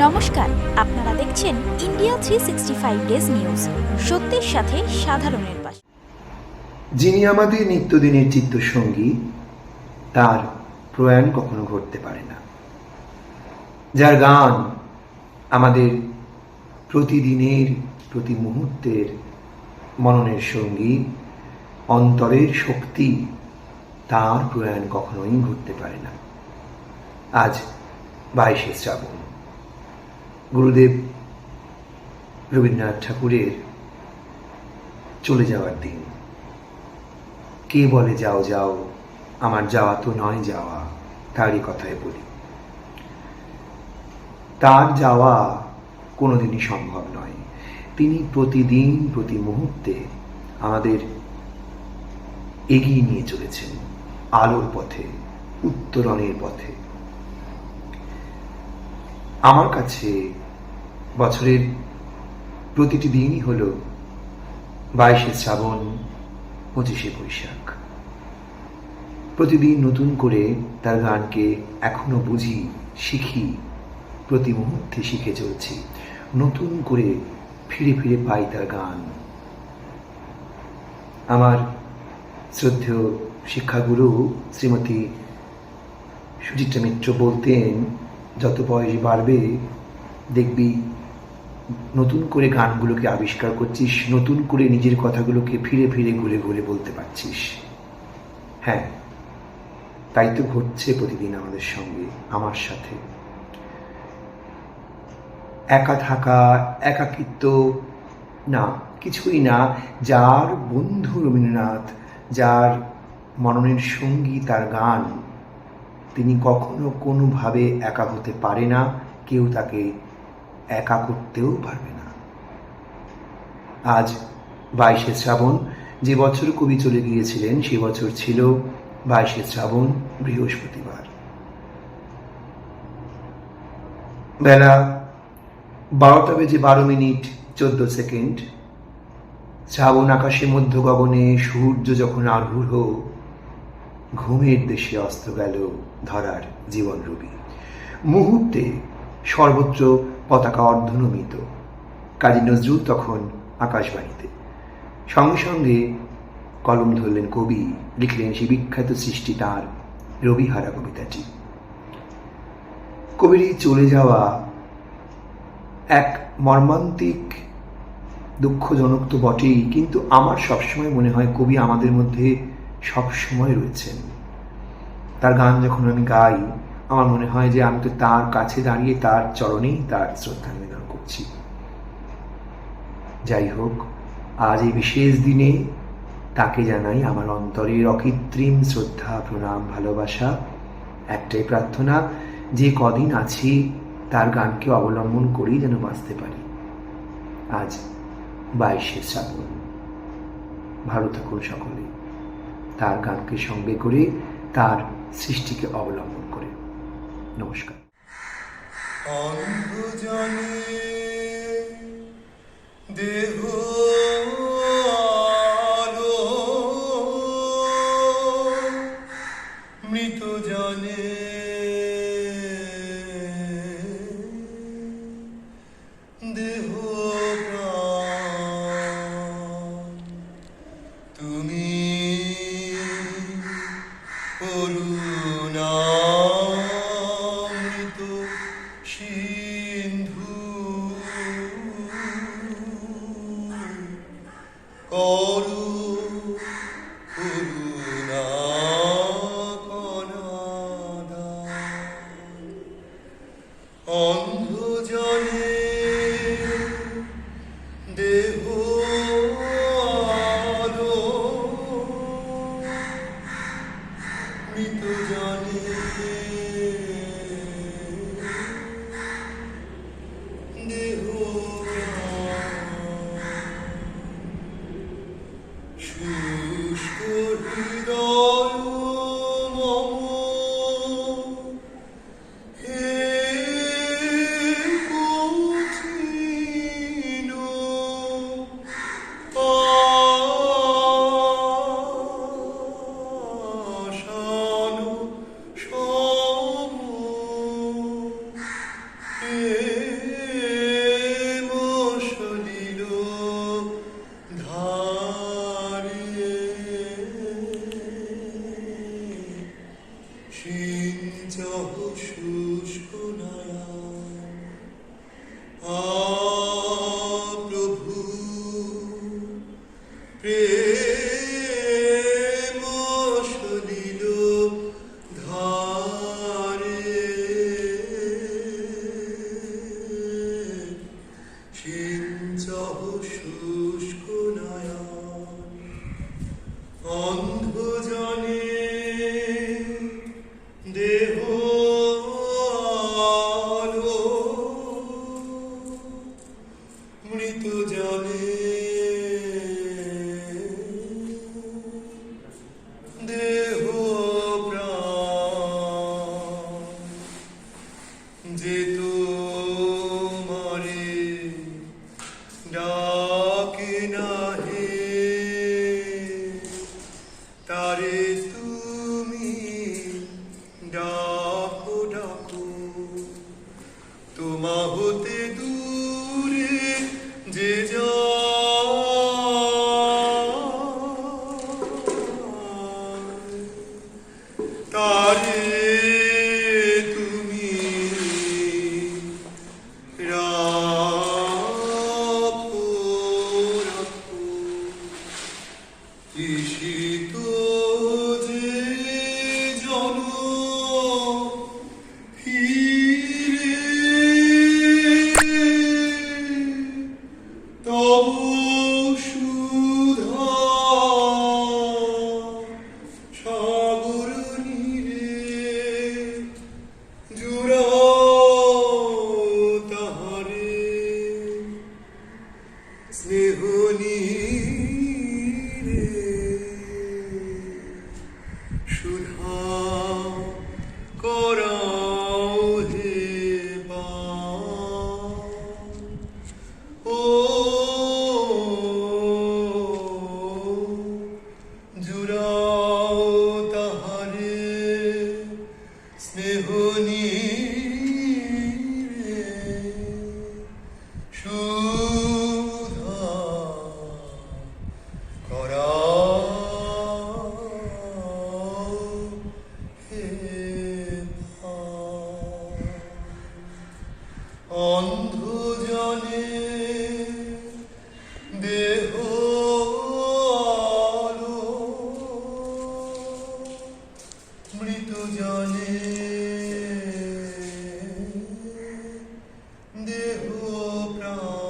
নমস্কার, আপনারা দেখছেন ইন্ডিয়া 365 ডেজ নিউজ, সত্যের সাথে সাধারণের পাশে। যিনি আমাদের নিত্যদিনের চিত্তসঙ্গী, তার প্রয়াণ কখনো ঘটতে পারে না। যার গান আমাদের প্রতিদিনের প্রতি মুহূর্তের মননের সঙ্গী, অন্তরের শক্তি, তার প্রয়াণ কখনোই ঘটতে পারে না। আজ 22শে শ্রাবণ, গুরুদেব রবীন্দ্রনাথ ঠাকুরের চলে যাওয়ার দিন। কে বলে যাও যাও, আমার যাওয়া তো নয় যাওয়া, তারই কথায় বলি। তার যাওয়া কোনোদিনই সম্ভব নয়। তিনি প্রতিদিন প্রতি মুহূর্তে আমাদের এগিয়ে নিয়ে চলেছেন আলোর পথে, উত্তরণের পথে। আমার কাছে বছরের প্রতিটি দিনই হল 22শে শ্রাবণ, 25শে বৈশাখ। প্রতিদিন নতুন করে তার গানকে এখনো বুঝি, শিখি, প্রতি মুহূর্তে শিখে চলছি। নতুন করে ফিরে ফিরে পাই তার গান। আমার শ্রদ্ধেয় শিক্ষাগুরু শ্রীমতী সুচিত্রা মিত্র বলতেন, যত বয়স বাড়বে দেখবি নতুন করে গানগুলোকে আবিষ্কার করছিস, নতুন করে নিজের কথাগুলোকে ফিরে ফিরে ঘুরে ঘুরে বলতে পারছিস। হ্যাঁ, তাই তো ঘটছে প্রতিদিন আমাদের সঙ্গে, আমার সাথে। একা থাকা, একাকিত্ব না, কিছুই না। যার বন্ধু রবীন্দ্রনাথ, যার মননের সঙ্গী তার গান, তিনি কখনো কোনোভাবে একা হতে পারে না, কেউ তাকে একা করতেও পারবে না। আজ 22শে শ্রাবণ। যে বছর কবি চলে গিয়েছিলেন সে বছর ছিল 22শে শ্রাবণ, বৃহস্পতিবার। বেলা 12:12:14। শ্রাবণ আকাশে মধ্য গগনে সূর্য যখন আরূঢ়, ঘুমের দেশে অস্ত গেল ধরার জীবন রবি। মুহূর্তে সর্বত্র পতাকা অর্ধনমিত। কাজী নজরুল তখন আকাশবাণীতে। সঙ্গে সঙ্গে কলম ধরলেন কবি, লিখলেন সেই বিখ্যাত সৃষ্টি তাঁর রবিহারা কবিতাটি। কবির চলে যাওয়া এক মর্মান্তিক, দুঃখজনক তো বটেই, কিন্তু আমার সবসময় মনে হয় কবি আমাদের মধ্যে সবসময় রয়েছেন। তার গান যখন আমি গাই, আমার মনে হয় যে আমি তো তার কাছে দাঁড়িয়ে তার চরণেই তার শ্রদ্ধা নিবেদন করছি। যাই হোক, আজ এই বিশেষ দিনে তাকে জানাই আমার অন্তরের অকৃত্রিম শ্রদ্ধা, প্রণাম, ভালোবাসা। একটাই প্রার্থনা, যে কদিন আছি তার গানকে অবলম্বন করেই যেন বাঁচতে পারি। আজ 22শে শ্রাবণ। ভালো থাকুন সকলে, তার গানকে সঙ্গে করে, তার সৃষ্টিকে অবলম্বন করে। নমস্কার। দেহ মৃত জনে দেহ তুমি করুণামৃত সিন্ধু করু করুণা কনাদান অন্ধজনে দেহ আলো মৃত জনে দেহ শুষ্ক হৃদয় মম হে কঠিন আশানো সম হে তোমা হতে দূরে যে যায় তারে তুমি রাখো রাখো ঈশিত যে জন ফিরে তব সুধা সাগর নীরে জুড়াও তাহারে স্নেহ নীরে সুধা করাও হে ও জুড়াও তাহারে স্নেহ নীরে সুধা করাও হে অন্ধ জনে দেহ আলো, মৃত জনে দেহ প্রাণ